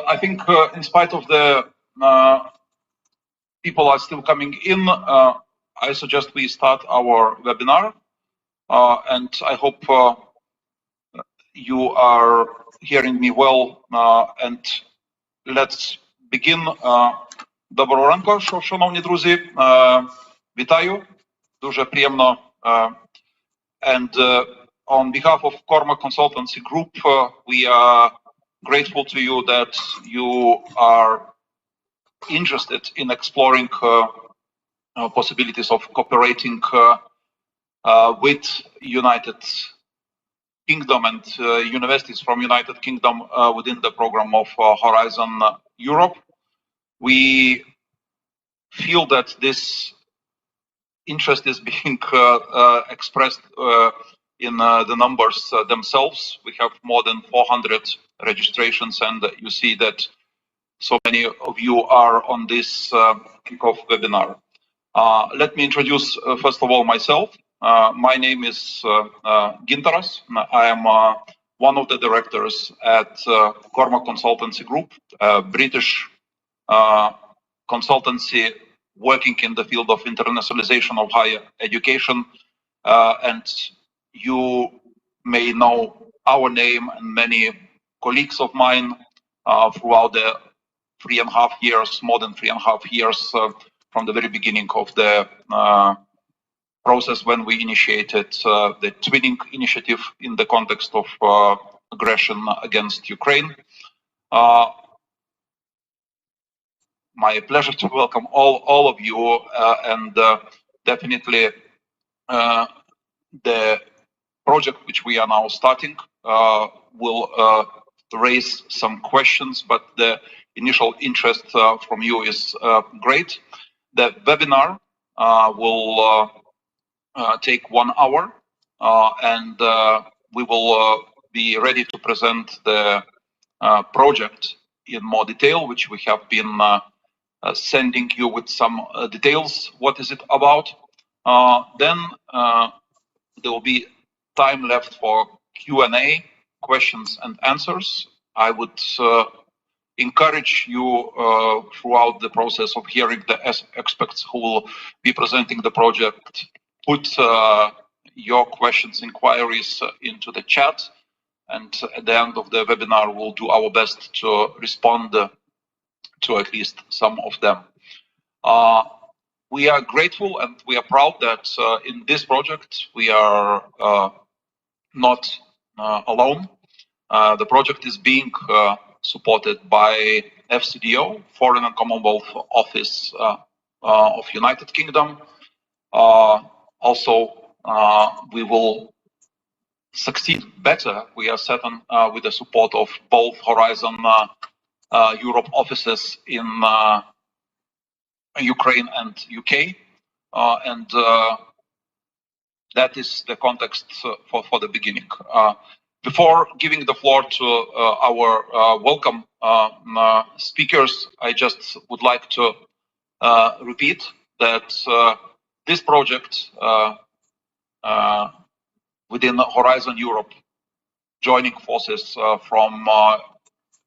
I think in spite of the people are still coming in, I suggest we start our webinar, and I hope you are hearing me well, and let's begin. Доброго ранку, шановні друзі. Вітаю. Дуже приємно. And on behalf of Cormac Consultancy Group, we are grateful to you that you are interested in exploring possibilities of cooperating with United Kingdom and universities from United Kingdom within the program of Horizon Europe. We feel that this interest is being expressed in the numbers themselves. We have more than 400 registrations, and you see that so many of you are on this kickoff webinar. Let me introduce first of all myself. My name is Gintaras. I am one of the directors at Cormac Consultancy Group, a British consultancy working in the field of internationalization of higher education. And you may know our name and many colleagues of mine throughout the more than 3.5 years from the very beginning of the process when we initiated the Twinning initiative in the context of aggression against Ukraine. My pleasure to welcome all of you, and definitely the project which we are now starting will raise some questions, but the initial interest from you is great. The webinar will take 1 hour, and we will be ready to present the project in more detail, which we have been sending you with some details. What is it about? Then there will be time left for Q&A, questions and answers. I would encourage you throughout the process of hearing the experts who will be presenting the project, put your questions, inquiries into the chat, and at the end of the webinar we'll do our best to respond to at least some of them. We are grateful and we are proud that in this project we are not alone. The project is being supported by FCDO, Foreign and Commonwealth Office of United Kingdom. Also, we will succeed better, we are certain, with the support of both Horizon Europe offices in Ukraine and UK, and that is the context for the beginning. Before giving the floor to our welcome speakers, I just would like to repeat that this project within Horizon Europe, joining forces from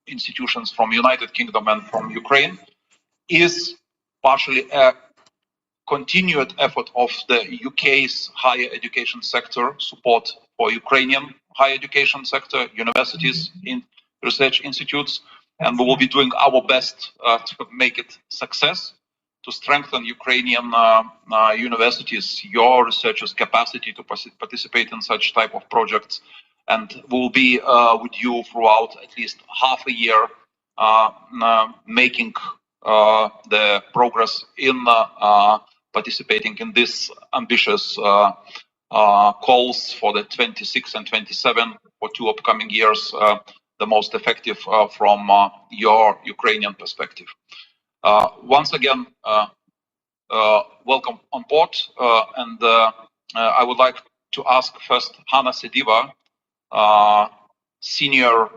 institutions from United Kingdom and from Ukraine, is partially a continued effort of the UK's higher education sector support for Ukrainian higher education sector, universities, in research institutes, and we will be doing our best to make it success, to strengthen Ukrainian universities, your researchers' capacity to participate in such type of projects, and we'll be with you throughout at least half a year, making the progress in participating in this ambitious calls for the 26 and 27 for 2 upcoming years, the most effective from your Ukrainian perspective. Once again, welcome on board, and I would like to ask first Hanna Sediva, senior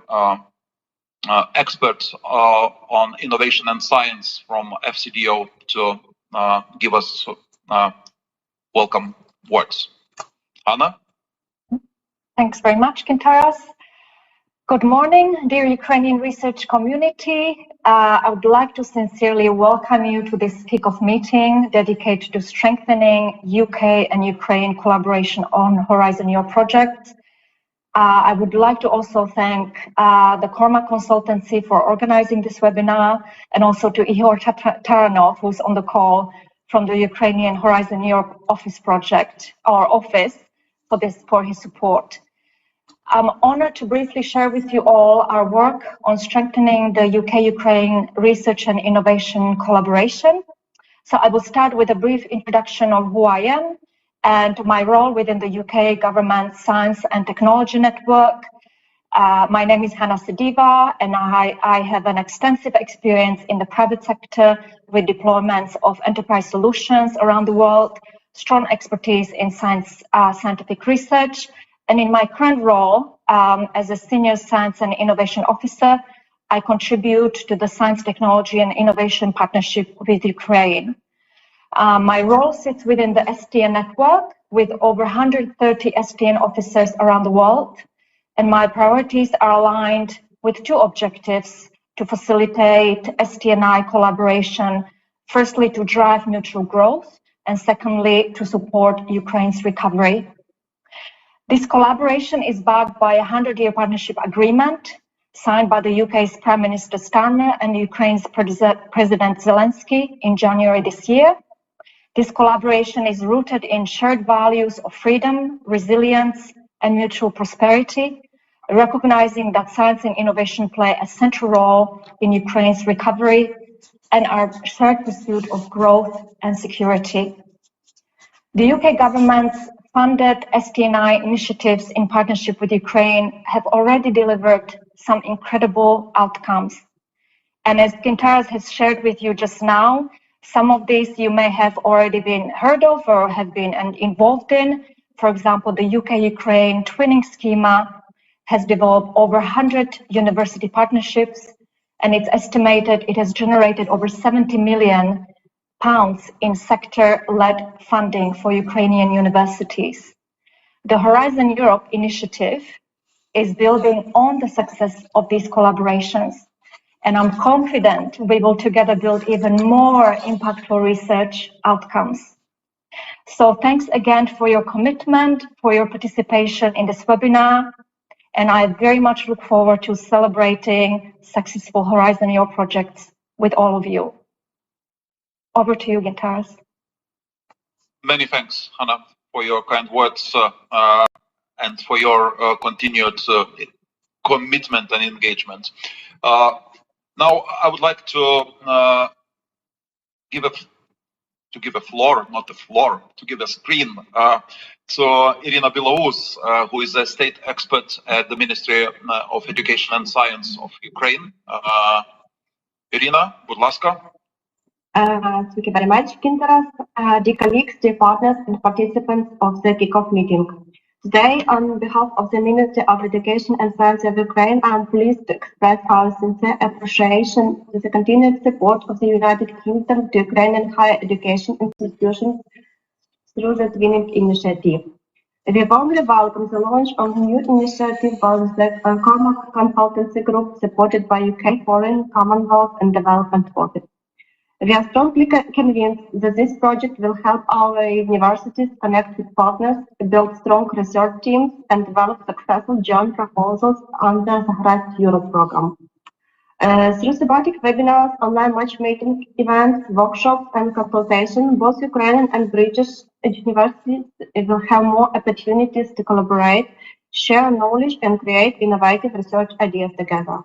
expert on innovation and science from FCDO, to give us welcome words. Hanna? Thanks very much, Gintaras. Good morning, dear Ukrainian research community. I would like to sincerely welcome you to this kickoff meeting dedicated to strengthening UK and Ukraine collaboration on Horizon Europe project. I would like to also thank the Cormac Consultancy for organizing this webinar, and also to Ihor Taranov, who's on the call from the Ukrainian Horizon Europe office for his support. I'm honored to briefly share with you all our work on strengthening the UK-Ukraine research and innovation collaboration. So I will start with a brief introduction of who I am and my role within the UK Government Science and Technology Network. My name is Hannah Sediva, and I have an extensive experience in the private sector with deployments of enterprise solutions around the world, strong expertise in scientific research, and in my current role as a Senior Science and Innovation Officer, I contribute to the Science, Technology and Innovation Partnership with Ukraine. My role sits within the STN network with over 130 STN officers around the world, and my priorities are aligned with two objectives: to facilitate STNI collaboration, firstly to drive mutual growth, and secondly to support Ukraine's recovery. This collaboration is backed by a 100-year partnership agreement signed by the UK's Prime Minister Starmer and Ukraine's President Zelensky in January this year. This collaboration is rooted in shared values of freedom, resilience, and mutual prosperity, recognizing that science and innovation play a central role in Ukraine's recovery and our shared pursuit of growth and security. The UK government's funded STNI initiatives in partnership with Ukraine have already delivered some incredible outcomes. And as Gintaras has shared with you just now, some of these you may have already been heard of or have been involved in. For example, the UK-Ukraine twinning schema has developed over 100 university partnerships, and it's estimated it has generated over £70 million in sector-led funding for Ukrainian universities. The Horizon Europe initiative is building on the success of these collaborations, and I'm confident we will together build even more impactful research outcomes. So thanks again for your commitment, for your participation in this webinar, and I very much look forward to celebrating successful Horizon Europe projects with all of you. Over to you, Gintaras. Many thanks, Hannah, for your kind words and for your continued commitment and engagement. Now, I would like to give a floor, not a floor, to give a screen to Irina Bilaus, who is a state expert at the Ministry of Education and Science of Ukraine. Irina, будь ласка. Thank you very much, Gintaras. Dear colleagues, dear partners and participants of the kickoff meeting. Today, on behalf of the Ministry of Education and Science of Ukraine, I am pleased to express our sincere appreciation to the continued support of the United Kingdom to Ukrainian higher education institutions through the Twinning Initiative. We warmly welcome the launch of a new initiative by the Cormac Consultancy Group, supported by UK Foreign, Commonwealth and Development Office. We are strongly convinced that this project will help our universities connect with partners, build strong research teams, and develop successful joint proposals under the Horizon Europe program. Through thematic webinars, online matchmaking events, workshops, and consultation, both Ukrainian and British universities will have more opportunities to collaborate, share knowledge, and create innovative research ideas together.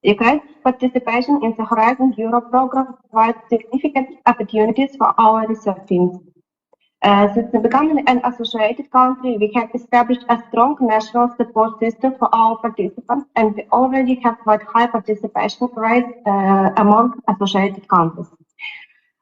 Ukraine's participation in the Horizon Europe program provides significant opportunities for our research teams. Since becoming an associated country, we have established a strong national support system for our participants, and we already have quite high participation rates among associated countries.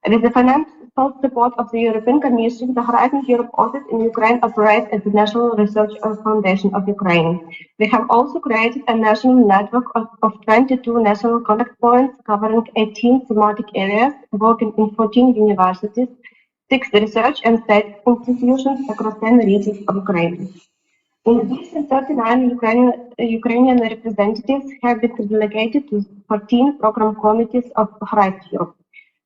With the financial support of the European Commission, the Horizon Europe office in Ukraine operates as the National Research Foundation of Ukraine. We have also created a national network of 22 national contact points covering 18 thematic areas, working in 14 universities, 6 research and state institutions across 10 regions of Ukraine. In addition, 39 Ukrainian representatives have been delegated to 14 program committees of Horizon Europe.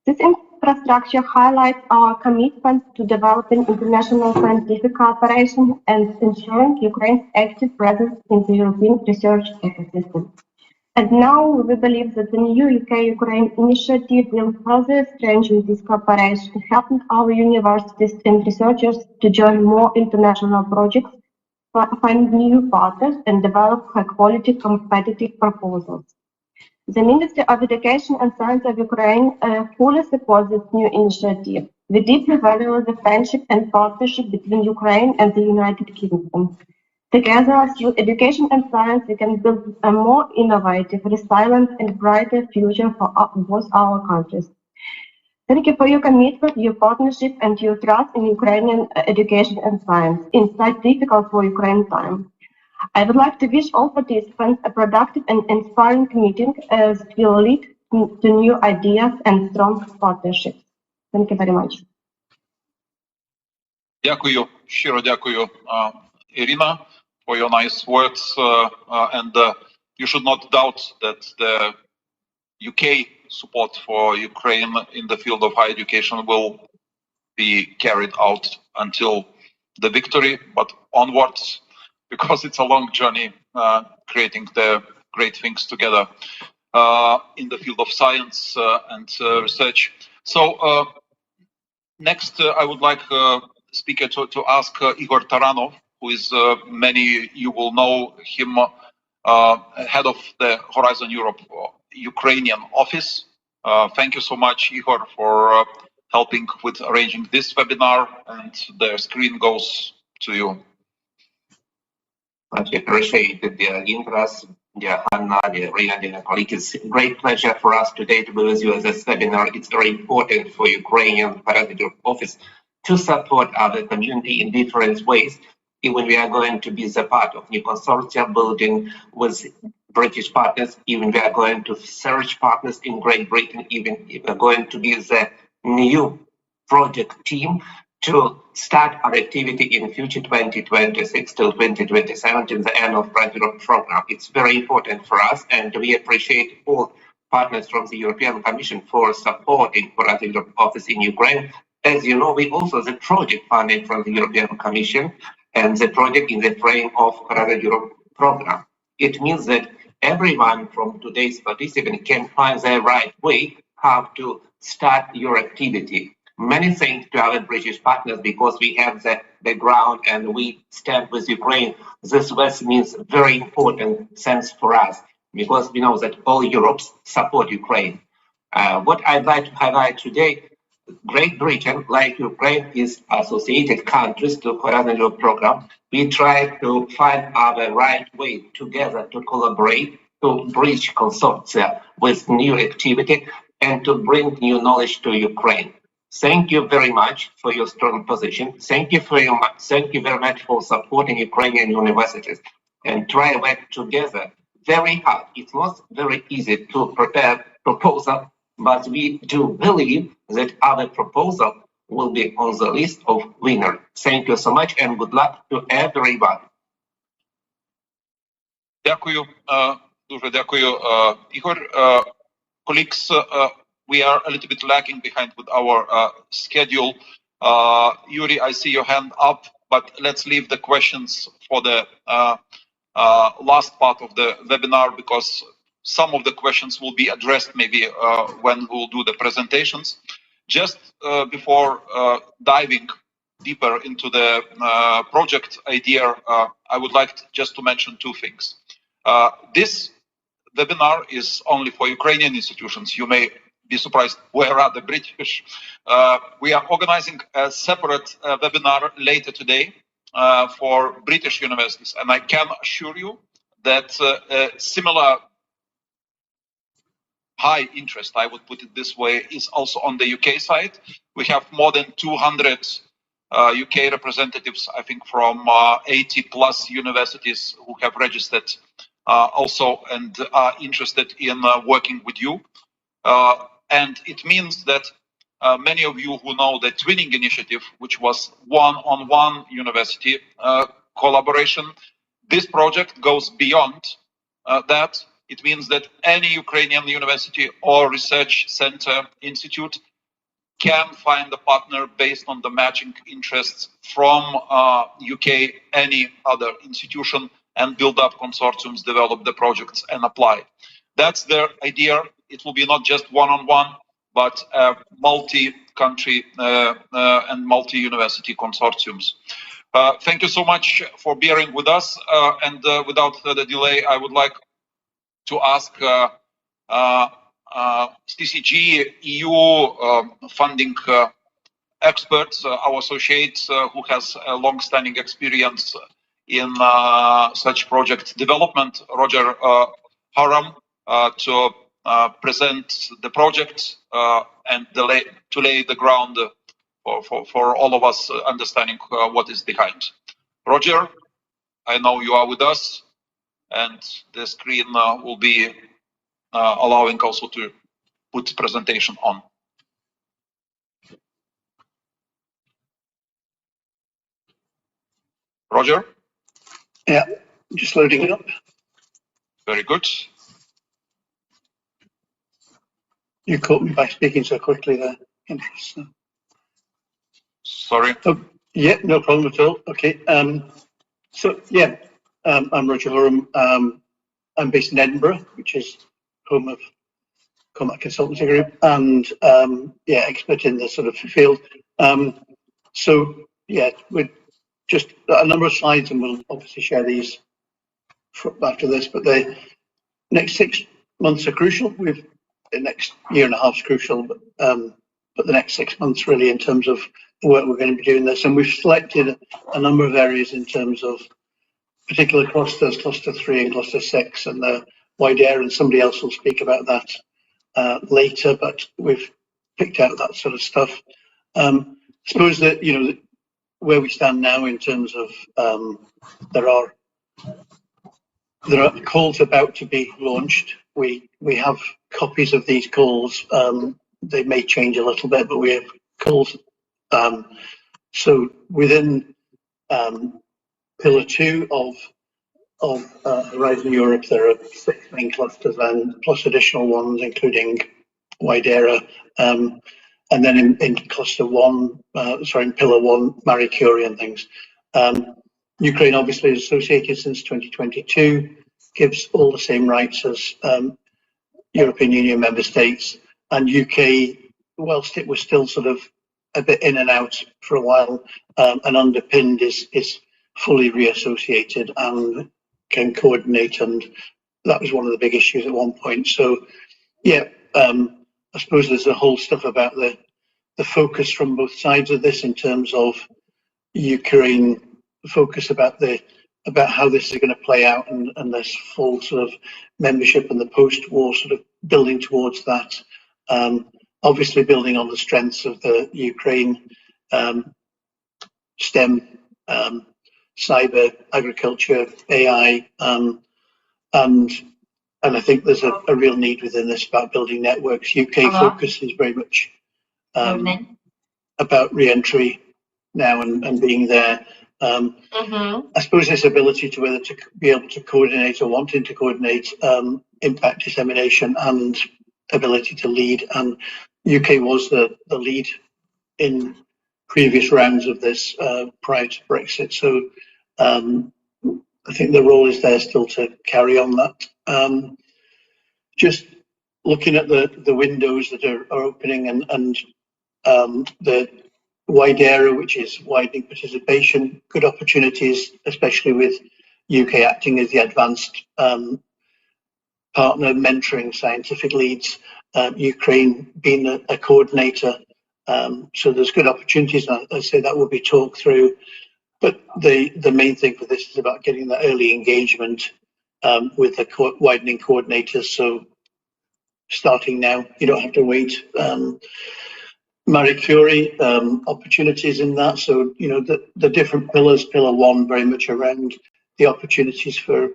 This infrastructure highlights our commitment to developing international scientific cooperation and ensuring Ukraine's active presence in the European research ecosystem. And now we believe that the new UK-Ukraine initiative will further strengthen this cooperation, helping our universities and researchers to join more international projects, find new partners, and develop high-quality competitive proposals. The Ministry of Education and Science of Ukraine fully supports this new initiative. We deeply value the friendship and partnership between Ukraine and the United Kingdom. Together, through education and science, we can build a more innovative, resilient, and brighter future for both our countries. Thank you for your commitment, your partnership, and your trust in Ukrainian education and science in such difficult for Ukraine time. I would like to wish all participants a productive and inspiring meeting as it will lead to new ideas and strong partnerships. Thank you very much. Дякую, щиро дякую, Irina, for your nice words. And you should not doubt that the UK support for Ukraine in the field of higher education will be carried out until the victory, but onwards, because it's a long journey creating the great things together in the field of science and research. So next, I would like speaker to ask Igor Taranov, who is many you will know him, head of the Horizon Europe Ukrainian office. Thank you so much, Igor, for helping with arranging this webinar, and the screen goes to you. Much appreciated, dear Gintras, dear Hanna, dear Rina, dear colleagues. It's a great pleasure for us today to be with you at this webinar. It's very important for Ukrainian Horizon Europe office to support our community in different ways. Even we are going to be the part of new consortia building with British partners, even we are going to search partners in Great Britain, even if we're going to be the new project team to start our activity in future 2026 till 2027 till the end of Horizon Europe program. It's very important for us, and we appreciate all partners from the European Commission for supporting Horizon Europe office in Ukraine. As you know, we also the project funding from the European Commission and the project in the frame of Horizon Europe program. It means that everyone from today's participant can find the right way how to start your activity. Many thanks to our British partners, because we have the background and we stand with Ukraine. This was means very important sense for us, because we know that all Europe support Ukraine. What I'd like to highlight today, Great Britain, like Ukraine, is associated countries to Horizon Europe program. We try to find our right way together to collaborate, to bridge consortia with new activity, and to bring new knowledge to Ukraine. Thank you very much for your strong position. Thank you very much for supporting Ukrainian universities, and try to work together very hard. It's not very easy to prepare proposal, but we do believe that our proposal will be on the list of winners. Thank you so much, and good luck to everyone. Дякую, дуже дякую, Igor. Colleagues, we are a little bit lagging behind with our schedule. Yuri, I see your hand up, but let's leave the questions for the last part of the webinar, because some of the questions will be addressed maybe when we'll do the presentations. Just before diving deeper into the project idea, I would like just to mention two things. This webinar is only for Ukrainian institutions. You may be surprised, where are the British? We are organizing a separate webinar later today for British universities, and I can assure you that similar high interest, I would put it this way, is also on the UK side. We have more than 200 UK representatives, I think from 80 plus universities who have registered also and are interested in working with you. And it means that many of you who know the Twinning Initiative, which was one-on-one university, collaboration. This project goes beyond that. It means that any Ukrainian university or research center institute can find a partner based on the matching interests from UK, any other institution, and build up consortiums, develop the projects, and apply. That's their idea. It will be not just one-on-one, but multi-country and multi-university consortiums. Thank you so much for bearing with us. And without further delay, I would like to ask TCG EU funding experts, our associates who has a long-standing experience in such project development, Roger Haram, to present the project and to lay the ground for all of us understanding what is behind. Roger, I know you are with us, and the screen will be allowing also to put presentation on. Roger? Yeah, just loading it up. Very good. You caught me by speaking so quickly there. Interesting. Sorry. Oh, yeah, no problem at all. Okay. So yeah, I'm Roger Horam. I'm based in Edinburgh, which is home of Cormac Consultancy Group, and yeah, expert in this sort of field. So yeah, with just a number of slides, and we'll obviously share these after this. But the next 6 months are crucial. The next year and a half is crucial, but the next 6 months really in terms of the work we're going to be doing this. And we've selected a number of areas in terms of particular clusters, cluster 3 and cluster 6, and the wide area, and somebody else will speak about that later, but we've picked out that sort of stuff. I suppose that, you know, where we stand now in terms of there are calls about to be launched. We have copies of these calls. They may change a little bit, but we have calls. So within Pillar 2 of Horizon Europe, there are 6 main clusters and plus additional ones, including Wideera. And then in Cluster 1, in Pillar 1, Marie Curie and things. Ukraine obviously is associated since 2022, gives all the same rights as European Union member states, and UK, whilst it was still sort of a bit in and out for a while, and underpinned is fully reassociated and can coordinate, and that was one of the big issues at one point. So yeah, I suppose there's a whole stuff about the focus from both sides of this in terms of Ukraine focus about how this is going to play out, and this full sort of membership and the post-war sort of building towards that. Obviously building on the strengths of the Ukraine STEM, cyber, agriculture, AI, and I think there's a real need within this about building networks. UK focus is very much about re-entry now and being there. I suppose this ability to whether to be able to coordinate or wanting to coordinate impact dissemination and ability to lead, and UK was the lead in previous rounds of this prior to Brexit. So I think the role is there still to carry on that. Just looking at the windows that are opening and the Wideera, which is widening participation, good opportunities, especially with UK acting as the advanced partner mentoring scientific leads, Ukraine being a coordinator. So there's good opportunities, and I say that will be talked through. But the main thing for this is about getting that early engagement with the widening coordinators. So starting now, you don't have to wait. Marie Curie, opportunities in that. So, you know, the different pillars, Pillar 1 very much around the opportunities for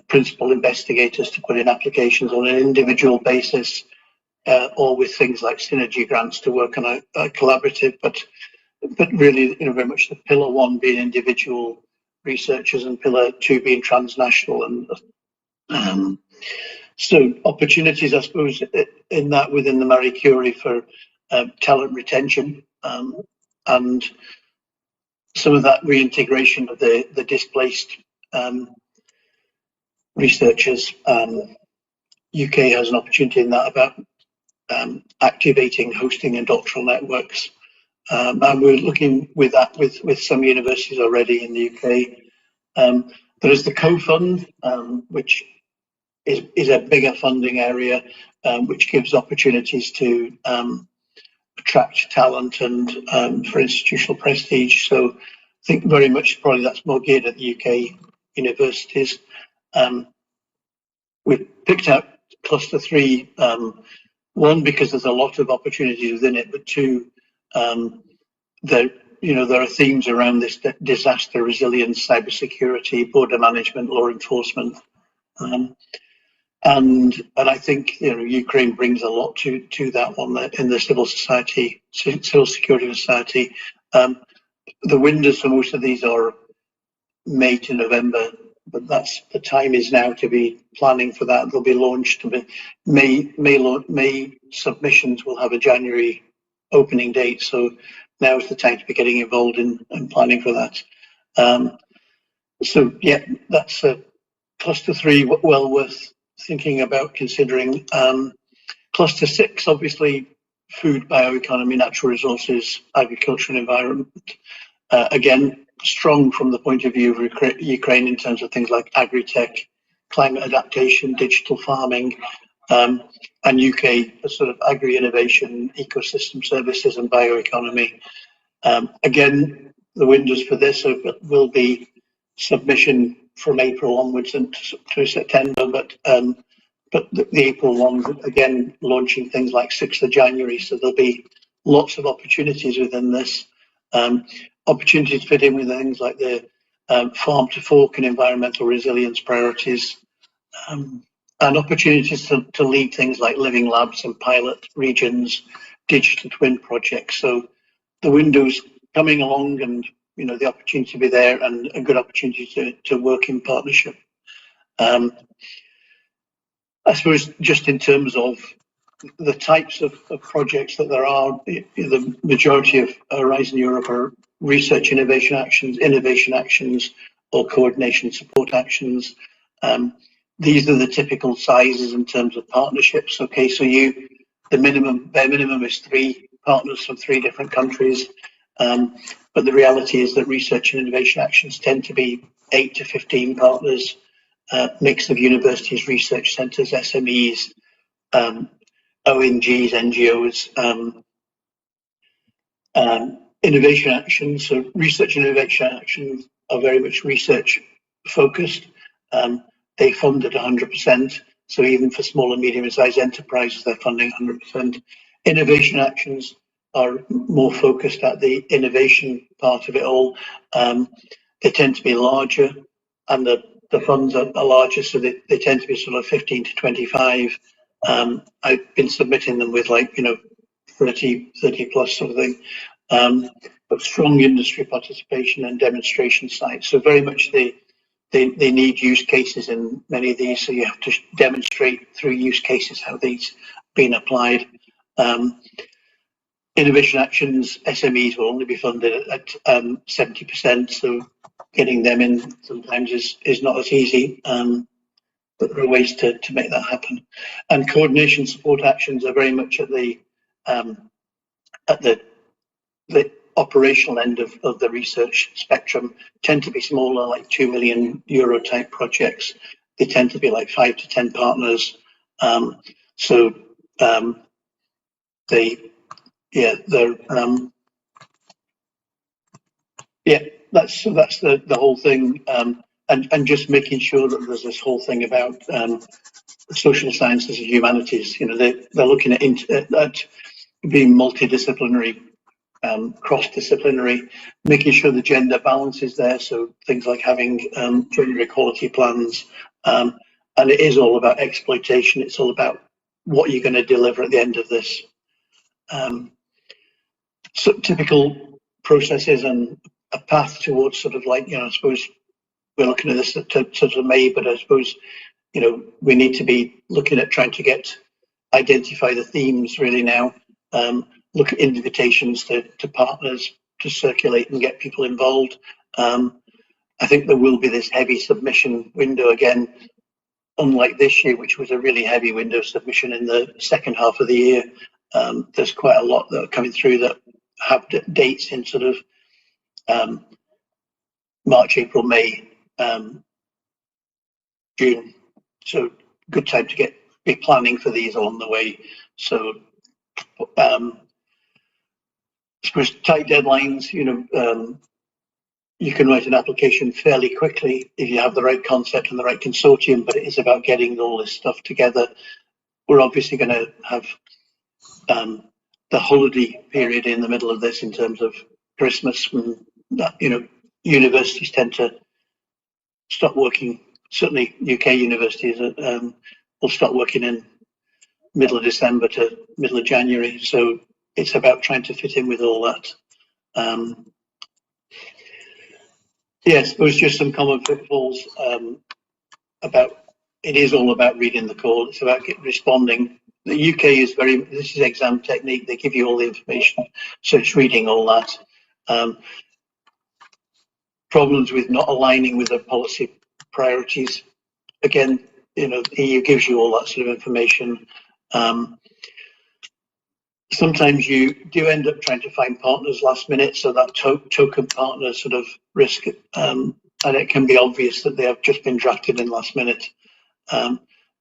principal investigators to put in applications on an individual basis, or with things like synergy grants to work on a collaborative, but really, you know, very much the Pillar 1 being individual researchers, and pillar 2 being transnational. And so opportunities, I suppose, in that within the Marie Curie for talent retention, and some of that reintegration of the displaced researchers. UK has an opportunity in that about activating, hosting and doctoral networks. And we're looking with that with some universities already in the UK. There is the co-fund, which is a bigger funding area, which gives opportunities to attract talent and for institutional prestige. So I think very much probably that's more geared at the UK universities. We've picked out cluster 3, one, because there's a lot of opportunities within it, but 2, there are themes around this disaster resilience, cybersecurity, border management, law enforcement, and I think Ukraine brings a lot to that one in the civil society, civil security society. The windows for most of these are May to November, but that's the time is now to be planning for that. They'll be launched to be May submissions will have a January opening date, so now is the time to be getting involved in planning for that. So yeah, that's cluster 3, well worth thinking about considering. Cluster 6, obviously, food, bioeconomy, natural resources, agriculture and environment. Again, strong from the point of view of Ukraine in terms of things like agri-tech, climate adaptation, digital farming, and UK sort of agri-innovation, ecosystem services and bioeconomy. Again, the windows for this will be submission from April onwards and to September, but the April one, again, launching things like 6th of January, so there'll be lots of opportunities within this. Opportunities fit in with things like the farm to fork and environmental resilience priorities, and opportunities to lead things like living labs and pilot regions, digital twin projects. So the windows coming along, and the opportunity to be there, and a good opportunity to work in partnership. I suppose just in terms of the types of projects that there are, the majority of Horizon Europe are research innovation actions, or coordination support actions. These are the typical sizes in terms of partnerships. Okay, so bare minimum is 3 partners from 3 different countries, but the reality is that research and innovation actions tend to be 8 to 15 partners, mix of universities, research centres, SMEs, ONGs, NGOs, innovation actions. So research and innovation actions are very much research focused. They fund at 100%. So even for small and medium-sized enterprises, they're funding 100%. Innovation actions are more focused at the innovation part of it all. They tend to be larger, and the funds are larger, so they tend to be sort of 15 to 25. I've been submitting them with 30 plus sort of thing, but strong industry participation and demonstration sites. So very much they need use cases in many of these, so you have to demonstrate through use cases how these been applied. Innovation actions, SMEs will only be funded at 70%, so getting them in sometimes is not as easy, but there are ways to make that happen. And coordination support actions are very much at the operational end of the research spectrum, tend to be smaller, like €2 million type projects. They tend to be like 5 to 10 partners. So that's the whole thing, and just making sure that there's this whole thing about social sciences and humanities. They're looking at being multidisciplinary, cross-disciplinary, making sure the gender balance is there. So things like having gender equality plans, and it is all about exploitation. It's all about what you're going to deliver at the end of this. So typical processes and a path towards sort of I suppose we're looking at this to sort of May, but I suppose, you know, we need to be looking at trying to identify the themes really now, look at invitations to partners to circulate and get people involved. I think there will be this heavy submission window again, unlike this year, which was a really heavy window submission in the second half of the year. There's quite a lot that are coming through that have dates in sort of March, April, May, June. So good time to be planning for these along the way. So I suppose tight deadlines, you know, you can write an application fairly quickly if you have the right concept and the right consortium, but it is about getting all this stuff together. We're obviously going to have the holiday period in the middle of this in terms of Christmas, when you know, universities tend to stop working. Certainly UK universities will start working in middle of December to middle of January. So it's about trying to fit in with all that. Yeah, I suppose just some common pitfalls about, it is all about reading the call. It's about responding. The UK is this is exam technique. They give you all the information. So it's reading all that. Problems with not aligning with the policy priorities. Again, you know, the EU gives you all that sort of information. Sometimes you do end up trying to find partners last minute, so that token partner sort of risk, and it can be obvious that they have just been drafted in last minute.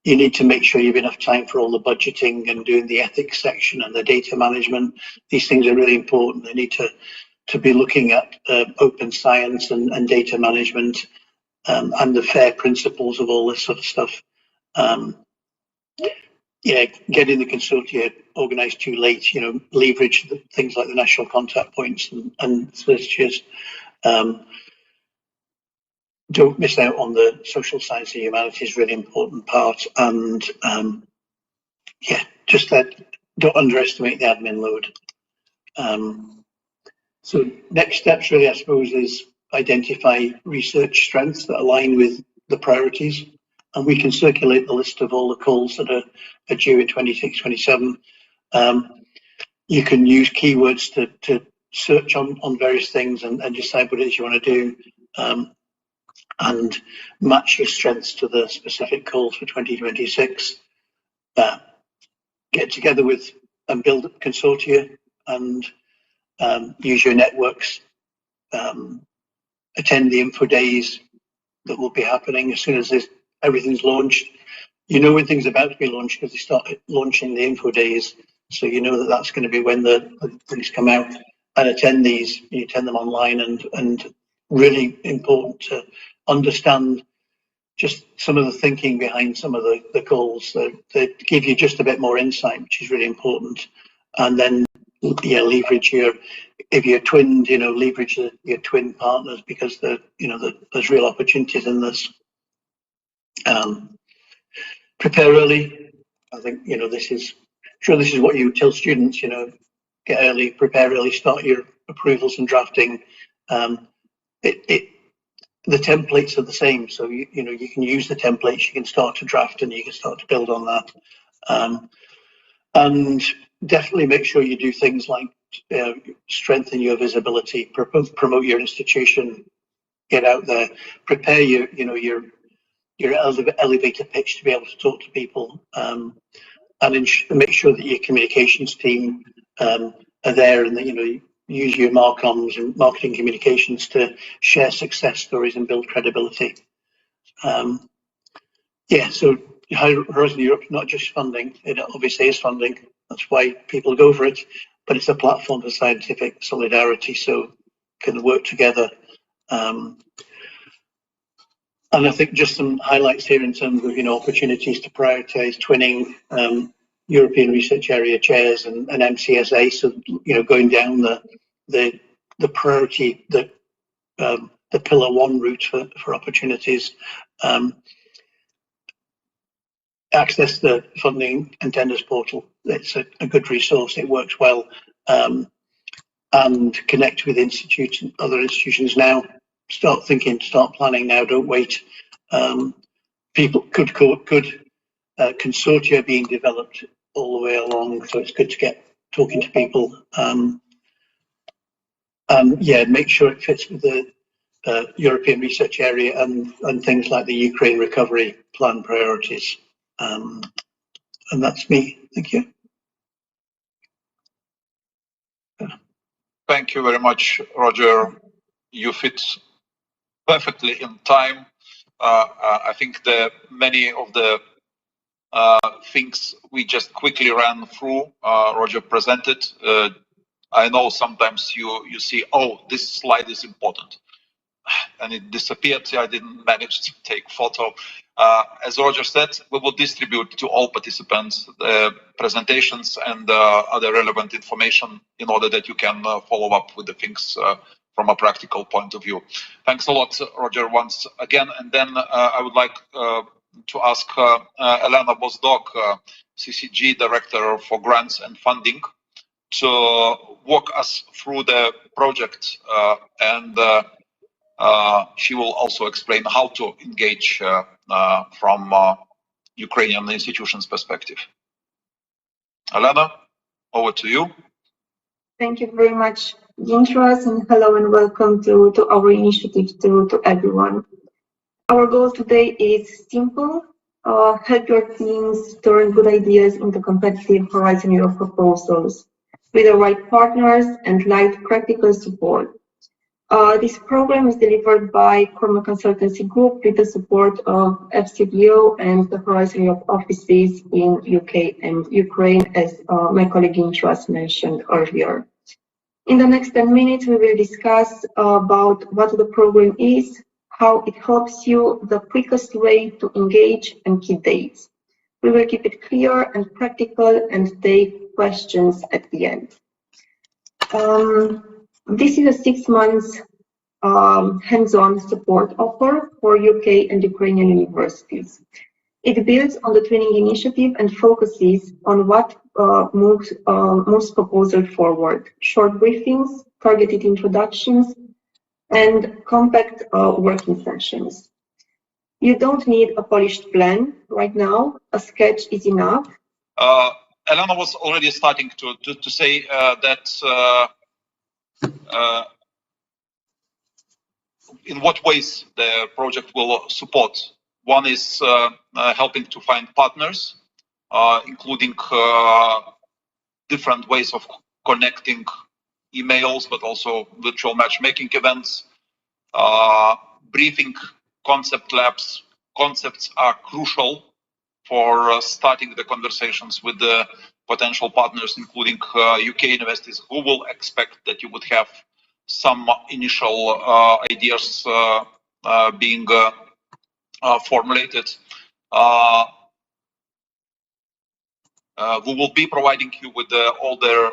You need to make sure you have enough time for all the budgeting and doing the ethics section and the data management. These things are really important. They need to be looking at open science and data management and the FAIR principles of all this sort of stuff. Yeah, getting the consortia organised too late, you know, leverage things like the national contact points and solicitors. Don't miss out on the social science and humanities, really important part. And yeah, just that, don't underestimate the admin load. So next steps really, I suppose, is identify research strengths that align with the priorities. And we can circulate the list of all the calls that are due in 26, 27. You can use keywords to search on various things and decide what it is you want to do, and match your strengths to the specific calls for 2026. Get together with and build up consortia and use your networks. Attend the info days that will be happening as soon as everything's launched. You know when things are about to be launched because they start launching the info days, so you know that that's going to be when the things come out. And attend these. You attend them online, and really important to understand just some of the thinking behind some of the calls. They give you just a bit more insight, which is really important. And then, yeah, leverage if you're twinned, you know, leverage your twin partners, because there's real opportunities in this. Prepare early. I think, you know, this is what you tell students, you know, get early, prepare early, start your approvals and drafting. The templates are the same, so you know, you can use the templates, you can start to draft and you can start to build on that. And definitely make sure you do things like strengthen your visibility, promote your institution, get out there, prepare your elevator pitch to be able to talk to people, and make sure that your communications team are there, and that, you know, use your marcoms and marketing communications to share success stories and build credibility. Yeah, so Horizon Europe, not just funding, it obviously is funding, that's why people go for it, but it's a platform for scientific solidarity, so can work together. And I think just some highlights here in terms of, you know, opportunities to prioritise twinning, European Research Area chairs and MCSA. So, you know, going down the priority, the pillar one route for opportunities. Access the funding and tenders portal. It's a good resource. It works well. And connect with other institutions now. start thinking, start planning now. Don't wait. People could consortia being developed all the way along, so it's good to get talking to people. And yeah, make sure it fits with the European research area and things like the Ukraine recovery plan priorities. And that's me. Thank you. Thank you very much, Roger. You fit perfectly in time. I think that many of the things we just quickly ran through, Roger presented. I know sometimes you see, oh, this slide is important, and it disappeared. I didn't manage to take photo. As Roger said, we will distribute to all participants the presentations and other relevant information in order that you can follow up with the things from a practical point of view. Thanks a lot, Roger, once again. And then I would like to ask Elena Bozdog, CCG Director for Grants and Funding, to walk us through the project, and she will also explain how to engage from Ukrainian institutions' perspective. Elena, over to you. Thank you very much, Gintras, and hello and welcome to our initiative to everyone. Our goal today is simple: help your teams turn good ideas into competitive Horizon Europe proposals with the right partners and light practical support. This program is delivered by Cormac Consultancy Group with the support of FCDO and the Horizon Europe offices in UK and Ukraine, as my colleague Gintras mentioned earlier. In the next 10 minutes, we will discuss about what the program is, how it helps you, the quickest way to engage and keep dates. We will keep it clear and practical and take questions at the end. This is a 6 months hands-on support offer for UK and Ukrainian universities. It builds on the training initiative and focuses on what moves proposal forward: short briefings, targeted introductions, and compact working sessions. You don't need a polished plan right now. A sketch is enough. Elena was already starting to say that in what ways the project will support. One is helping to find partners, including different ways of connecting emails, but also virtual matchmaking events, briefing, concept labs. Concepts are crucial for starting the conversations with the potential partners, including UK universities, who will expect that you would have some initial ideas being formulated. We will be providing you with all their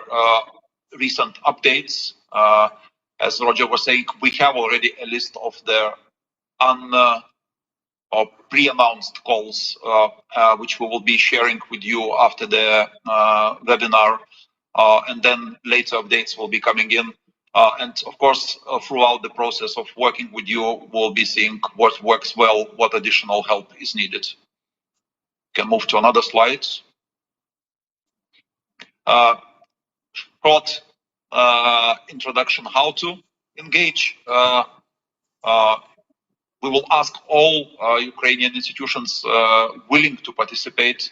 recent updates. As Roger was saying, we have already a list of their pre-announced calls, which we will be sharing with you after the webinar, and then later updates will be coming in. And of course, throughout the process of working with you, we'll be seeing what works well, what additional help is needed. Can move to another slide. Short introduction how to engage. We will ask all Ukrainian institutions willing to participate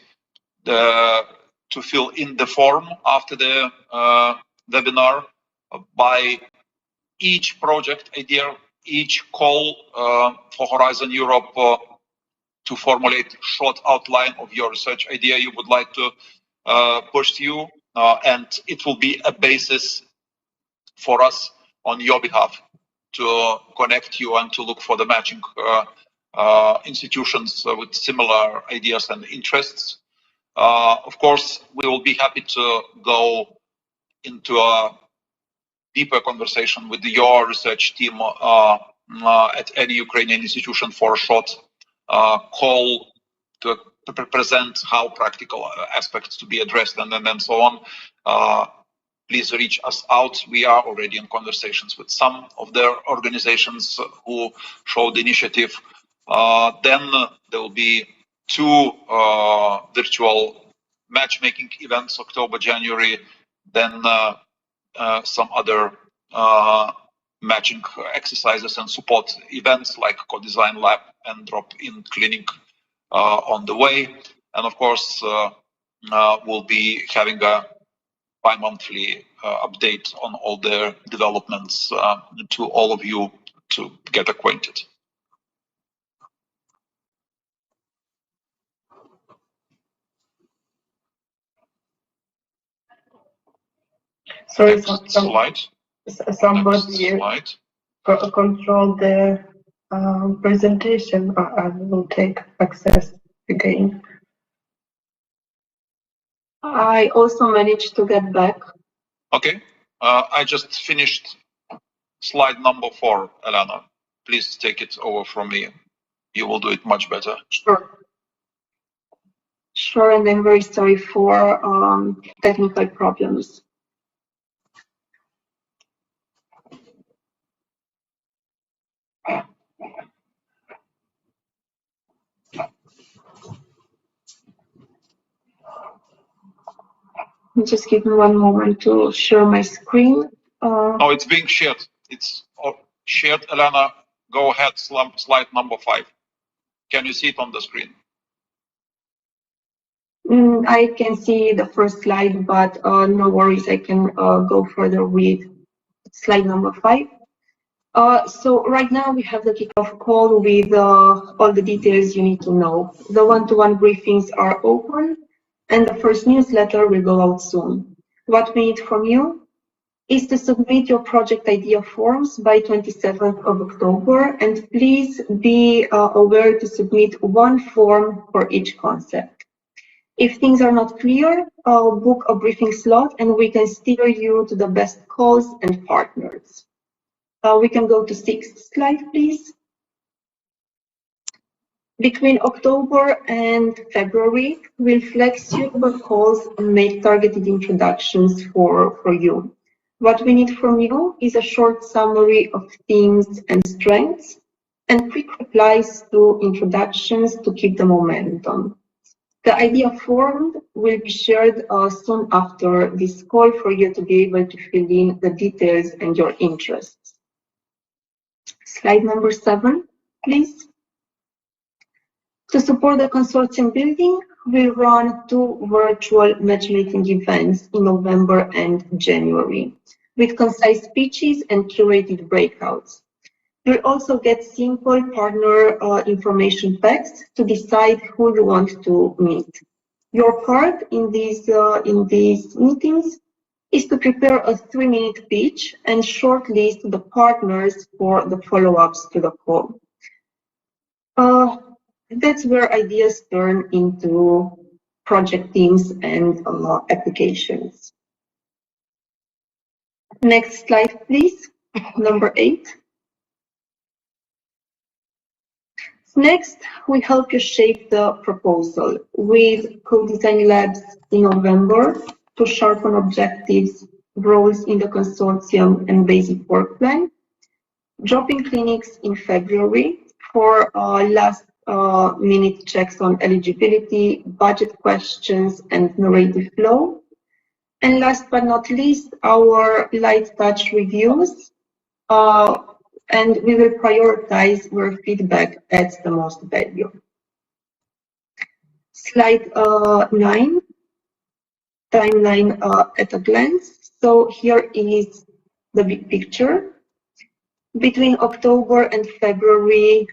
to fill in the form after the webinar. By each project idea, each call for Horizon Europe to formulate short outline of your research idea you would like to pursue, and it will be a basis for us on your behalf to connect you and to look for the matching institutions with similar ideas and interests. Of course, we will be happy to go into a deeper conversation with your research team at any Ukrainian institution for a short call to present how practical aspects to be addressed and so on. please reach us out. We are already in conversations with some of their organizations who showed initiative. Then there will be 2 virtual matchmaking events, October, January, then some other matching exercises and support events like co-design lab and drop-in clinic on the way. And of course, we'll be having a bi-monthly update on all the developments to all of you to get acquainted. Sorry, Next slide. somebody Next slide. control the presentation. I will take access again. I also managed to get back. Okay. I just finished slide number 4, Elena. Please take it over from me. You will do it much better. Sure. Sure, and I'm very sorry for technical problems. Just give me one moment to share my screen. Oh, it's being shared. It's shared, Elena. Go ahead, slide number 5. Can you see it on the screen? I can see the first slide, but no worries, I can go further with slide number 5. So right now we have the kickoff call with all the details you need to know. The one-to-one briefings are open and the first newsletter will go out soon. What we need from you is to submit your project idea forms by 27th of October, and please be aware to submit 1 form for each concept. If things are not clear, I'll book a briefing slot and we can steer you to the best calls and partners. We can go to 6th slide, please. Between October and February, we'll flex suitable calls and make targeted introductions for you. What we need from you is a short summary of themes and strengths and quick replies to introductions to keep the momentum. The idea form will be shared soon after this call for you to be able to fill in the details and your interests. Slide number 7, please. To support the consortium building, we run 2 virtual matchmaking events in November and January, with concise pitches and curated breakouts. You'll also get simple partner information packs to decide who you want to meet. Your part in these meetings is to prepare a 3-minute pitch and shortlist the partners for the follow-ups to the call. That's where ideas turn into project teams and applications. Next slide, please. Number 8. Next, we help you shape the proposal with co-design labs in November to sharpen objectives, roles in the consortium, and basic work plan. Drop-in clinics in February for last minute checks on eligibility, budget questions, and narrative flow. And last but not least, our light touch reviews. And we will prioritize where feedback adds the most value. Slide 9, timeline at a glance. So here is the big picture. Between October and February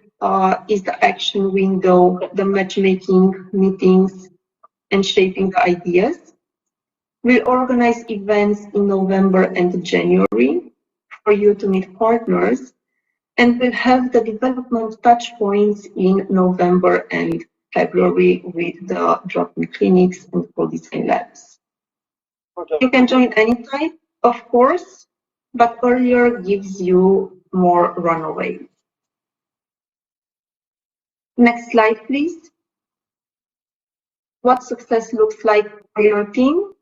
is the action window, the matchmaking meetings, and shaping the ideas. We'll organize events in November and January for you to meet partners, and we'll have the development touch points in November and February with the drop-in clinics and co-design labs. You can join anytime, of course, but earlier gives you more runaway. Next slide, please. What success looks like for your team.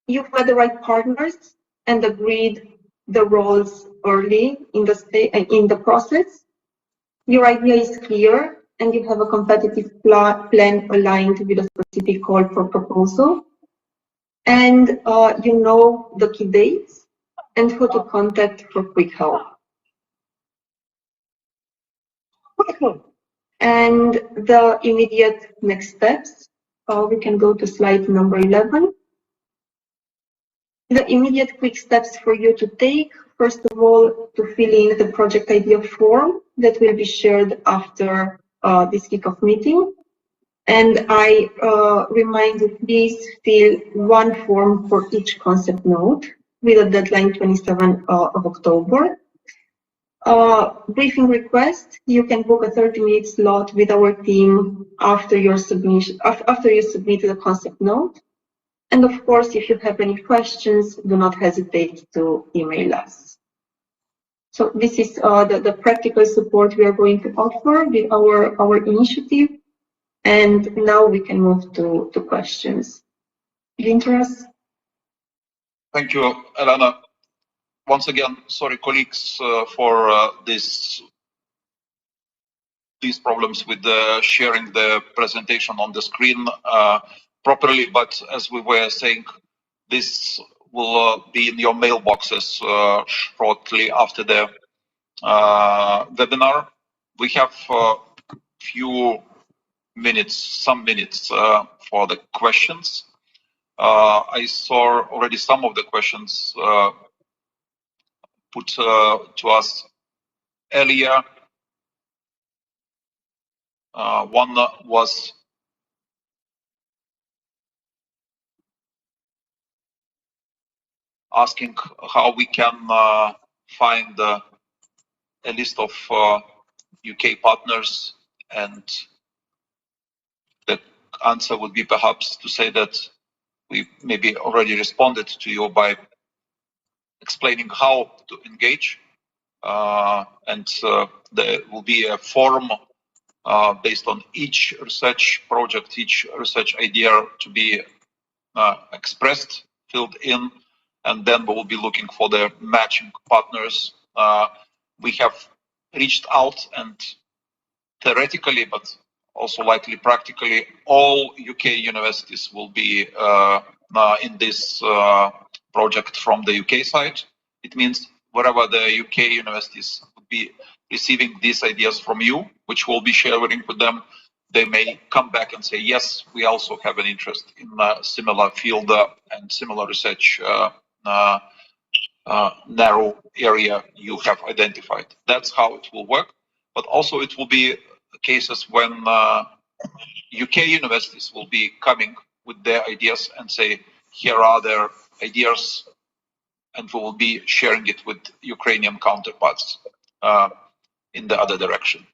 You've got the right partners and agreed the roles early in the process. Your idea is clear and you have a competitive plan aligned with a specific call for proposal. And you know the key dates and who to contact for quick help. And the immediate next steps, we can go to slide number 11. The immediate quick steps for you to take, first of all, to fill in the project idea form that will be shared after this kickoff meeting. And I remind you, please fill one form for each concept note with a deadline 27 of October. Briefing request, you can book a 30-minute slot with our team after your submission, after you submit the concept note. And of course, if you have any questions, do not hesitate to email us. So this is the practical support we are going to offer with our initiative. And now we can move to questions. Gintaras? Thank you, Elena. Once again, sorry, colleagues, for these problems with sharing the presentation on the screen properly. But as we were saying, this will be in your mailboxes shortly after the webinar. We have few minutes, some minutes for the questions. I saw already some of the questions put to us earlier. One was asking how we can find a list of UK partners, and the answer would be perhaps to say that we maybe already responded to you by explaining how to engage, and there will be a form based on each research project, each research idea to be expressed, filled in, and then we will be looking for the matching partners. We have reached out, and theoretically, but also likely practically, all UK universities will be in this project from the UK side. It means wherever the UK universities would be receiving these ideas from you, which we'll be sharing with them, they may come back and say, yes, we also have an interest in a similar field and similar research narrow area you have identified. That's how it will work. But also it will be cases when UK universities will be coming with their ideas and say, here are their ideas, and we will be sharing it with Ukrainian counterparts in the other direction.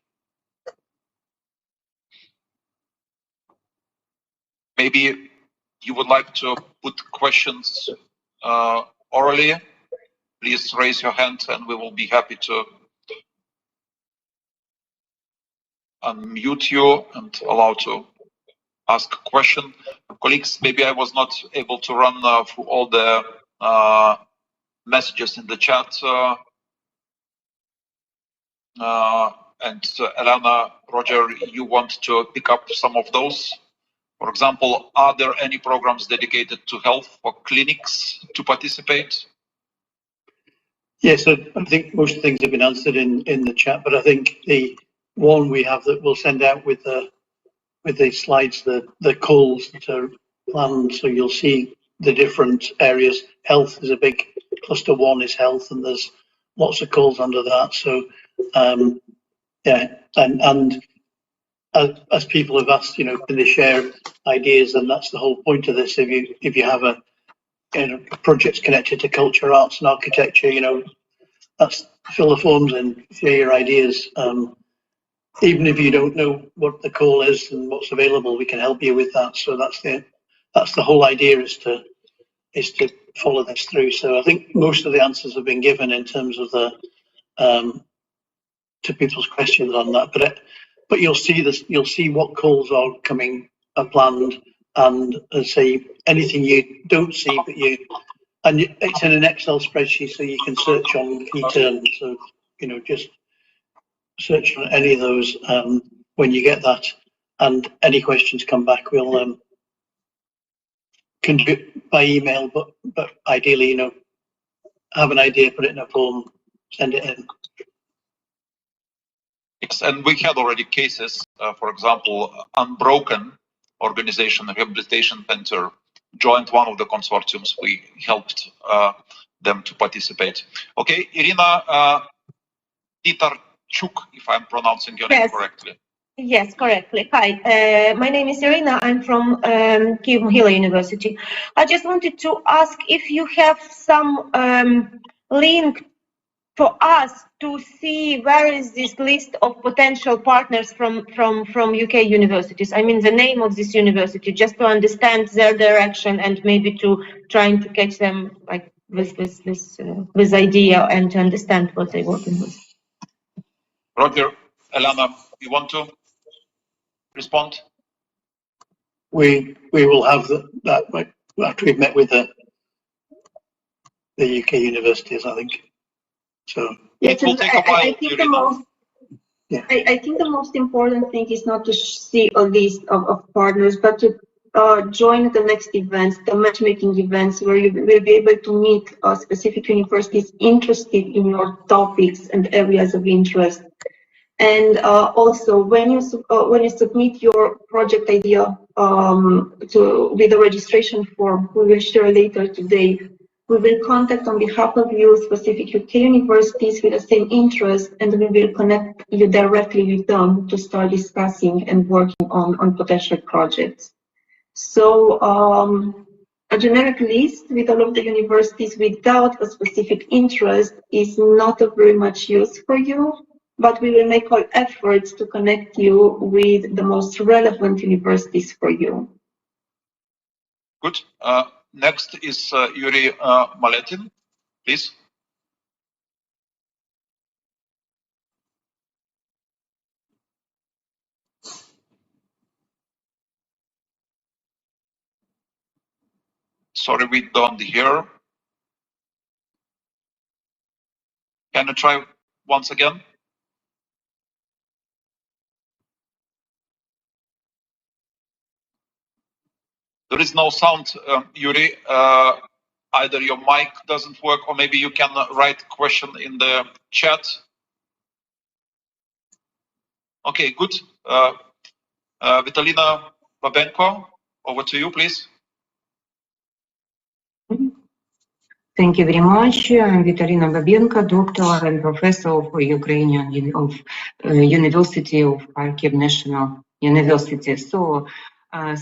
Maybe you would like to put questions orally. Please raise your hand and we will be happy to unmute you and allow to ask a question. Colleagues, maybe I was not able to run through all the messages in the chat. And Elena, Roger, you want to pick up some of those? For example, are there any programs dedicated to health for clinics to participate? Yes, I think most things have been answered in the chat, but I think the one we have that we'll send out with the slides, the calls that are planned, so you'll see the different areas. Health is a big cluster. One is health, and there's lots of calls under that. So yeah, and as people have asked, you know, can they share ideas? And that's the whole point of this. If you have a projects connected to culture, arts, and architecture, you know, that's fill the forms and share your ideas. Even if you don't know what the call is and what's available, we can help you with that. So that's the whole idea, is to follow this through. So I think most of the answers have been given in terms of the to people's questions on that. But you'll see this. You'll see what calls are planned and say anything you don't see, but it's in an Excel spreadsheet, so you can search on key terms. So, just search on any of those when you get that, and any questions come back, we'll can do it by email, but ideally, have an idea, put it in a form, send it in. And we had already cases, for example, Unbroken organization, Rehabilitation Center, joined one of the consortiums. We helped them to participate. Okay, Irina Titarchuk, if I'm pronouncing your name correctly. Yes, correctly. Hi, my name is Irina. I'm from Kyiv-Mohyla University. I just wanted to ask if you have some link for us to see where is this list of potential partners from UK universities. I mean, the name of this university, just to understand their direction and maybe to trying to catch them like with idea and to understand what they're working with. Roger, Elena, you want to respond? We will have that after we've met with the UK universities, I think. So yes, it will take a while. I think the most important thing is not to see a list of partners, but to join the next events, the matchmaking events, where you will be able to meet specific universities interested in your topics and areas of interest. And also, when you submit your project idea with the registration form, we will share later today. We will contact on behalf of you specific UK universities with the same interest, and we will connect you directly with them to start discussing and working on potential projects. So a generic list with all of the universities without a specific interest is not of very much use for you, but we will make all efforts to connect you with the most relevant universities for you. Good. Next is Yuri Maletin, please. Sorry, we don't hear. Can you try once again? There is no sound, Yuri. Either your mic doesn't work, or maybe you can write question in the chat. Okay, good. Vitalina Babenko, over to you, please. Thank you very much. I'm Vitalina Babenko, doctor and professor of Ukrainian University of Kharkiv National University. So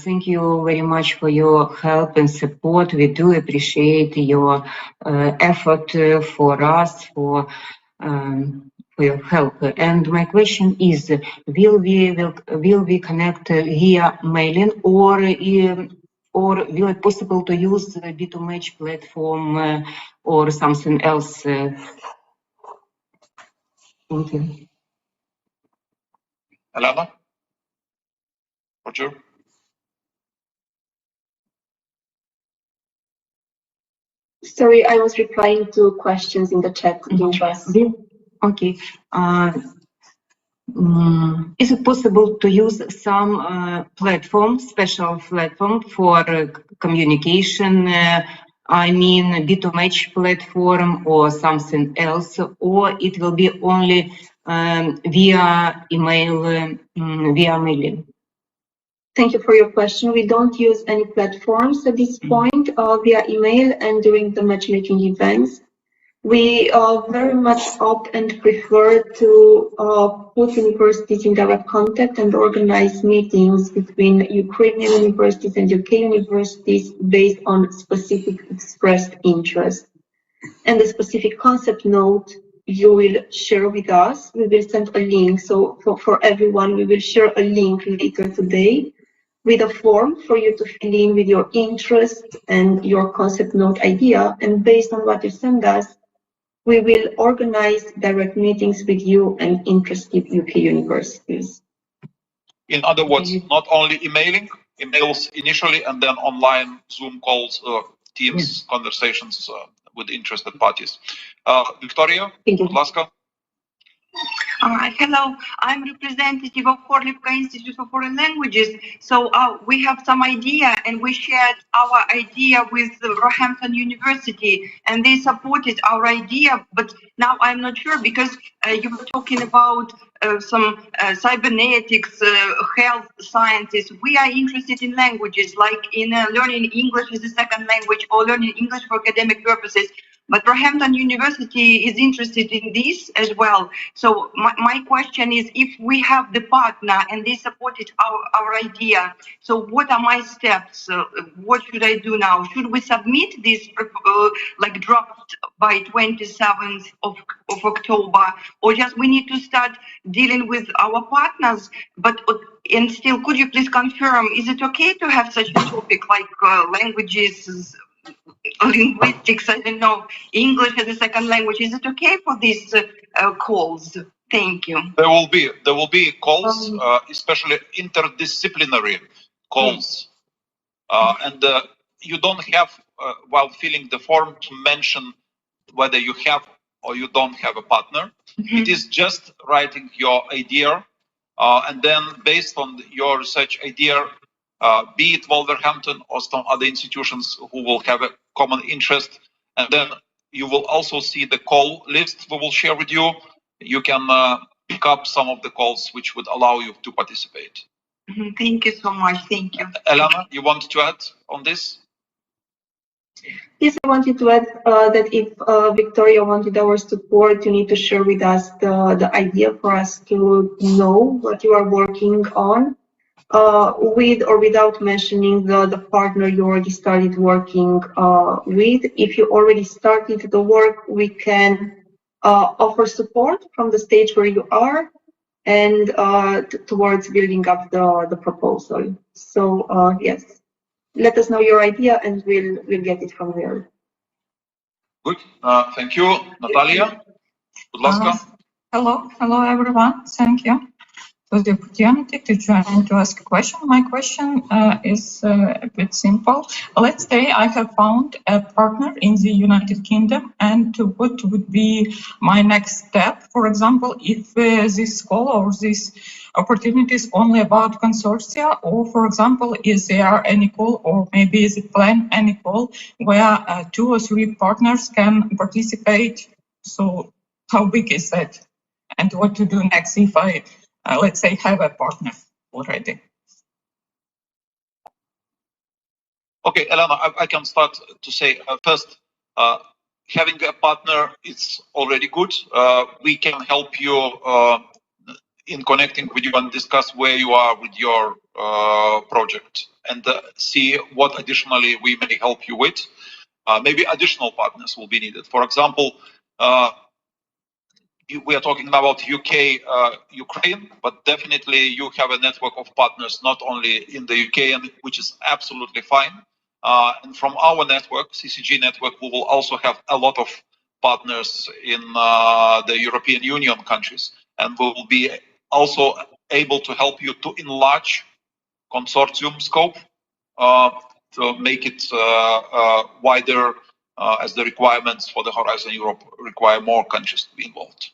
thank you very much for your help and support. We do appreciate your effort for us, for your help. And my question is, will we connect via mailing, or will it possible to use the B2Match platform or something else? Thank you. Elena? Roger? Sorry, I was replying to questions in the chat. Okay. Is it possible to use some special platform for communication? I mean, B2Match platform or something else, or it will be only via email, via mailing? Thank you for your question. We don't use any platforms at this point via email and during the matchmaking events. We very much opt and prefer to put universities in direct contact and organize meetings between Ukrainian universities and UK universities based on specific expressed interest. And the specific concept note you will share with us, we will send a link. So for everyone, we will share a link later today with a form for you to fill in with your interest and your concept note idea. And based on what you send us, we will organize direct meetings with you and interested UK universities. In other words, not only emailing, emails initially and then online Zoom calls, Teams conversations with interested parties. Victoria, Thank you. будь ласка. Hello, I'm representative of Horlivka Institute for Foreign Languages. So we have some idea and we shared our idea with Roehampton University and they supported our idea. But now I'm not sure because you were talking about some cybernetics, health sciences. We are interested in languages like in learning English as a second language or learning English for academic purposes. But Roehampton University is interested in this as well. So my question is, if we have the partner and they supported our idea, so what are my steps? What should I do now? Should we submit this like draft by 27th of October, or just we need to start dealing with our partners? But and still, could you please confirm, is it okay to have such a topic like languages, linguistics, I don't know, English as a second language? Is it okay for these calls? Thank you. There will be calls, especially interdisciplinary calls, and you don't have, while filling the form, to mention whether you have or you don't have a partner. It is just writing your idea, and then based on your research idea, be it Wolverhampton or some other institutions who will have a common interest, and then you will also see the call list we will share with you. You can pick up some of the calls which would allow you to participate. Thank you so much. Thank you. Elena, you want to add on this? Yes, I wanted to add that if Victoria wanted our support, you need to share with us the idea for us to know what you are working on, with or without mentioning the partner you already started working with. If you already started the work, we can offer support from the stage where you are and towards building up the proposal. So yes, let us know your idea and we'll get it from there. Good. Thank you. Natalia, будь ласка. Hello everyone. Thank you for the opportunity to join and to ask a question. My question is a bit simple. Let's say I have found a partner in the United Kingdom, and what would be my next step? For example, if this call or this opportunity is only about consortia, or for example, is there any call, or maybe is it planned any call where 2 or 3 partners can participate? So how big is that? And what to do next if I let's say, have a partner already? Okay, Elena, I can start to say first, having a partner is already good. We can help you in connecting with you and discuss where you are with your project and see what additionally we may help you with. Maybe additional partners will be needed. For example, we are talking about UK, Ukraine, but definitely you have a network of partners not only in the UK, and which is absolutely fine. And from our network, CCG network, we will also have a lot of partners in the European Union countries, and we will be also able to help you to enlarge consortium scope to make it wider, as the requirements for the Horizon Europe require more countries to be involved.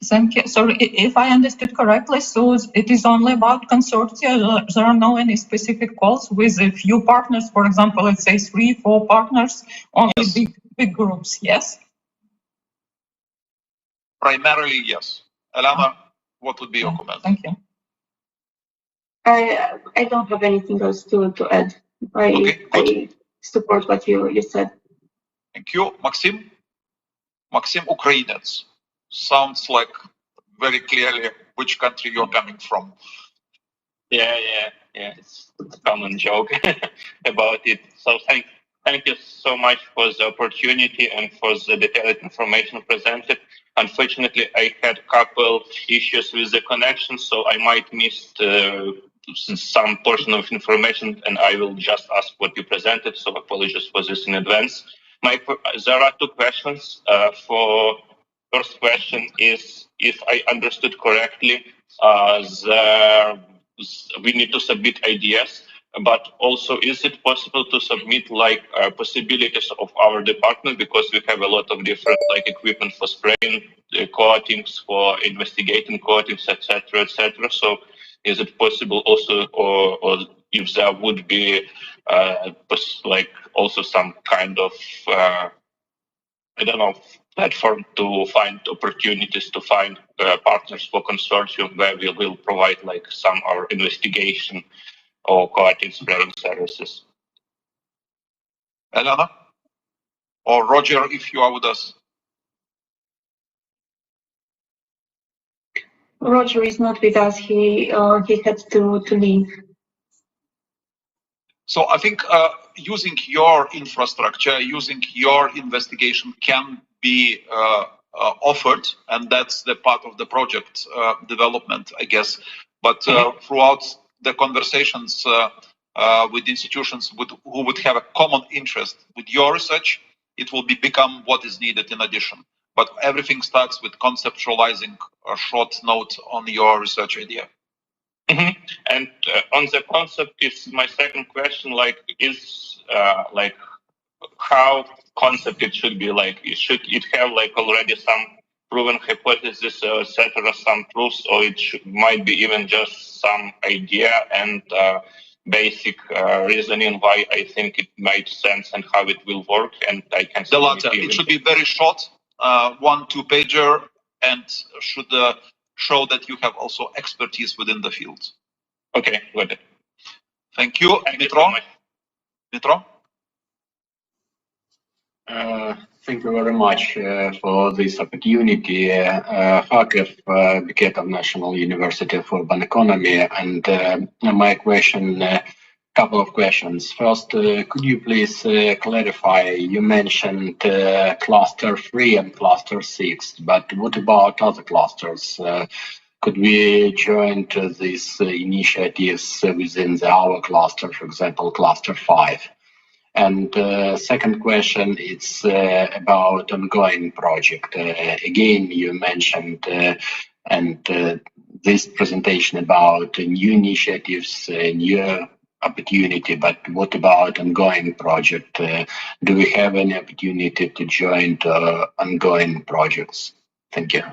Thank you. So if I understood correctly, so it is only about consortia. There are no any specific calls with a few partners, for example, let's say 3, 4 partners, only Yes. big groups, yes? Primarily, yes. Elena, what would be your comment? Thank you. I don't have anything else to add. Okay, good. I support what you said. Thank you. Maxim? Maxim, Ukrainets. Sounds like very clearly which country you're coming from. Yeah. It's a common joke about it. So thank you so much for the opportunity and for the detailed information presented. Unfortunately, I had a couple issues with the connection, so I might miss some portion of information, and I will just ask what you presented. So apologies for this in advance. There are 2 questions. For first question is, if I understood correctly, we need to submit ideas, but also is it possible to submit like possibilities of our department, because we have a lot of different like equipment for spraying, coatings, for investigating coatings, etc., etc. So is it possible also, or if there would be like also some kind of I don't know, platform to find opportunities, to find partners for consortium where we will provide like some our investigation or coating spraying services. Elena or Roger, if you are with us. Roger is not with us. He had to leave. So I think using your infrastructure, using your investigation can be offered, and that's the part of the project development, I guess. But throughout the conversations with institutions who would have a common interest with your research, it will become what is needed in addition. But everything starts with conceptualizing a short note on your research idea. And on the concept is my second question, like is like how concept it should be, like should it have like already some proven hypothesis, etc., some proofs, or it might be even just some idea and basic reasoning why I think it makes sense and how it will work, and I can the latter. It should be very short, 1-2 pager, and should show that you have also expertise within the field. Okay, got it. Thank you. Dmitro? Dmitro? Thank you very much for this opportunity. Kharkiv, Beketov National University of Urban Economy, and my question, couple of questions. First, could you please clarify, you mentioned cluster 3 and cluster 6, but what about other clusters? Could we join to these initiatives within the our cluster, for example, cluster 5? And second question, it's about ongoing project. Again, you mentioned this presentation about new initiatives, new opportunity, but what about ongoing project? Do we have any opportunity to join the ongoing projects? Thank you.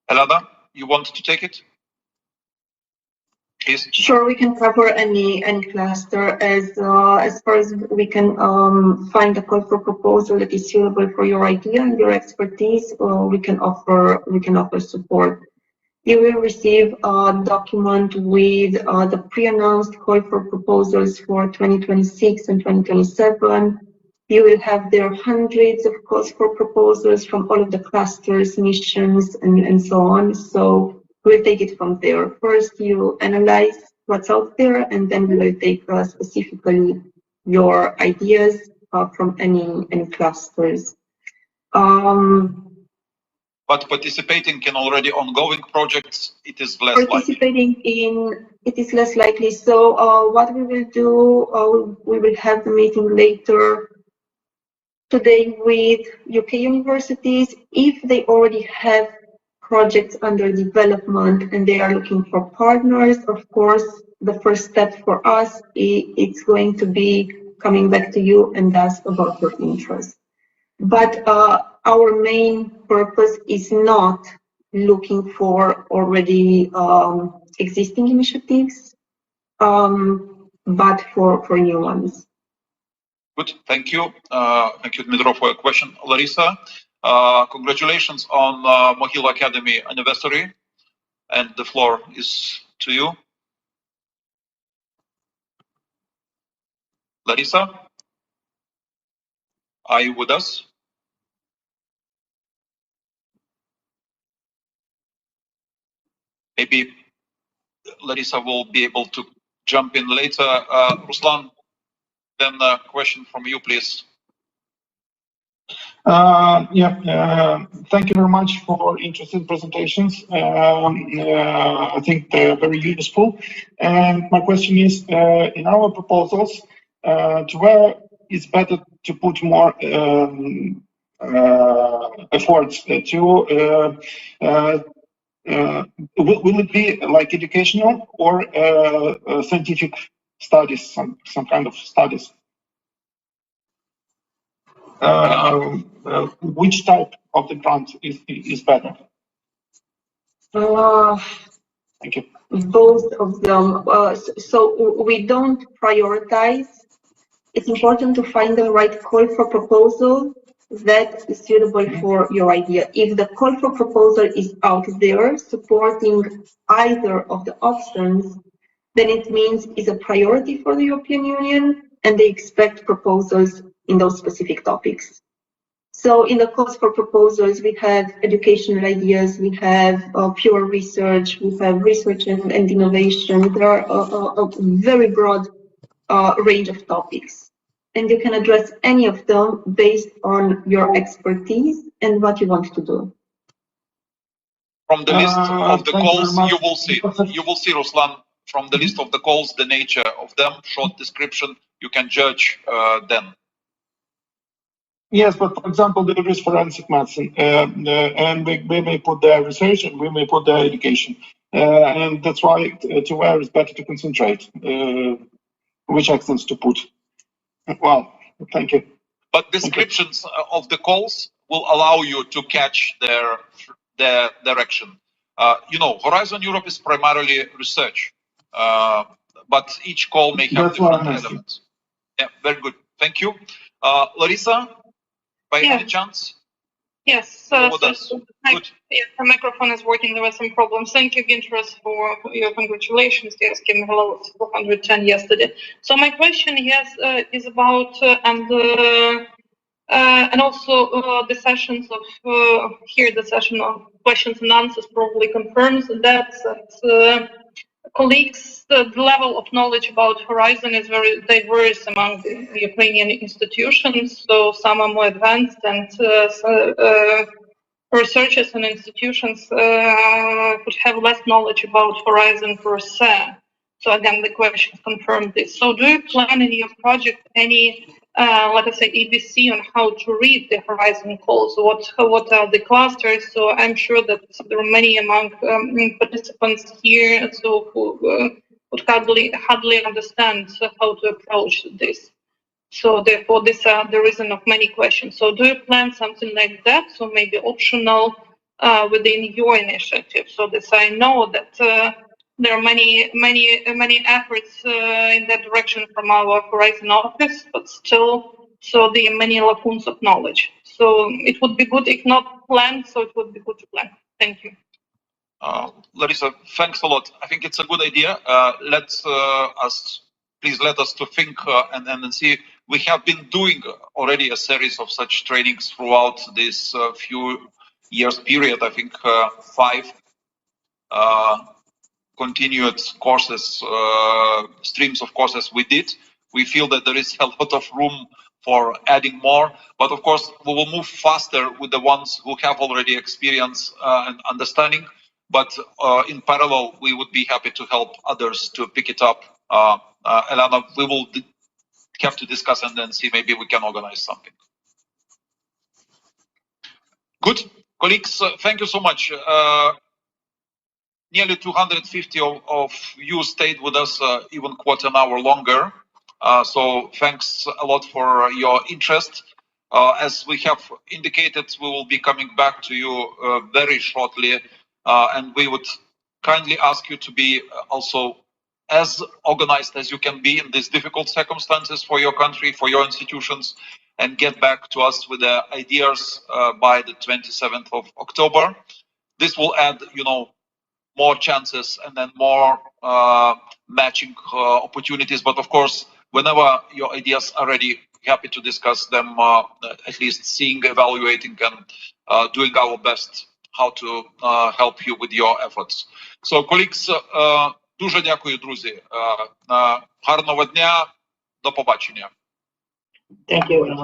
Elena, you want to take it? Please. Sure, we can cover any cluster as far as we can find a call for proposal that is suitable for your idea and your expertise. We can offer support. You will receive a document with the pre-announced call for proposals for 2026 and 2027. You will have there hundreds of calls for proposals from all of the clusters, missions, and so on. So we'll take it from there. First, you analyze what's out there, and then we will take specifically your ideas from any clusters. But participating in already ongoing projects, it is less participating likely. In it is less likely. So what we will do, we will have the meeting later today with UK universities. If they already have projects under development and they are looking for partners, of course, the first step for us, it's going to be coming back to you and ask about your interest. But our main purpose is not looking for already existing initiatives, but for new ones. Good, thank you. Thank you, Dmitro, for your question. Larissa, congratulations on Mohyla Academy anniversary, and the floor is to you. Larissa, are you with us? Maybe Larissa will be able to jump in later. Ruslan, then a question from you, please. Thank you very much for interesting presentations. I think they're very useful. And my question is, in our proposals, to where it's better to put more efforts to Will it be like educational or scientific studies, some kind of studies? Which type of the grant is better? Thank you. Both of them. So we don't prioritize. It's important to find the right call for proposal that is suitable for your idea. If the call for proposal is out there supporting either of the options, then it means it's a priority for the European Union and they expect proposals in those specific topics. So in the calls for proposals, we have educational ideas, we have pure research, we have research and innovation. There are a very broad range of topics. And you can address any of them based on your expertise and what you want to do. From the list of the calls, you will see, Ruslan, from the list of the calls, the nature of them, short description, you can judge them. Yes, but for example, there is forensic medicine, and we may put their research and we may put their education. And that's why to where it's better to concentrate, which accents to put. Well, thank you. But descriptions of the calls will allow you to catch their direction. You know, Horizon Europe is primarily research, but each call may have different elements. Yeah, very good. Thank you. Larissa, by any chance? Yes, the microphone is working. There were some problems. Thank you, Gintras, for your congratulations. Yes, Kim Hello 410 yesterday. So my question, yes, is about and also the sessions of here. The session of questions and answers probably confirms that colleagues, the level of knowledge about Horizon is very diverse among the Ukrainian institutions. So some are more advanced, and researchers and institutions would have less knowledge about Horizon per se. So again, the question confirmed this. So do you plan in your project any, let us say, EBC on how to read the Horizon calls? What are the clusters? So I'm sure that there are many among participants here who would hardly understand how to approach this. So therefore, this are the reason of many questions. So do you plan something like that? So maybe optional within your initiative. So this I know that there are many efforts in that direction from our Horizon office, but still, so there are many lacunes of knowledge. So it would be good if not planned. So it would be good to plan. Thank you. Larissa, thanks a lot. I think it's a good idea. Please let us to think and then see. We have been doing already a series of such trainings throughout this few years period. I think 5 continued courses, streams of courses we did. We feel that there is a lot of room for adding more, but of course we will move faster with the ones who have already experience and understanding. But in parallel, we would be happy to help others to pick it up. Elena, we will have to discuss and then see maybe we can organize something. Good, colleagues, thank you so much. Nearly 250 of you stayed with us even quite an hour longer. So thanks a lot for your interest. As we have indicated, we will be coming back to you very shortly, and we would kindly ask you to be also as organized as you can be in these difficult circumstances for your country, for your institutions, and get back to us with the ideas by the 27th of October. This will add, you know, more chances and then more matching opportunities. But of course, whenever your ideas are ready, happy to discuss them, at least seeing, evaluating, and doing our best how to help you with your efforts. So, colleagues, дуже дякую, друзі. Гарного дня, до побачення. Thank you very much.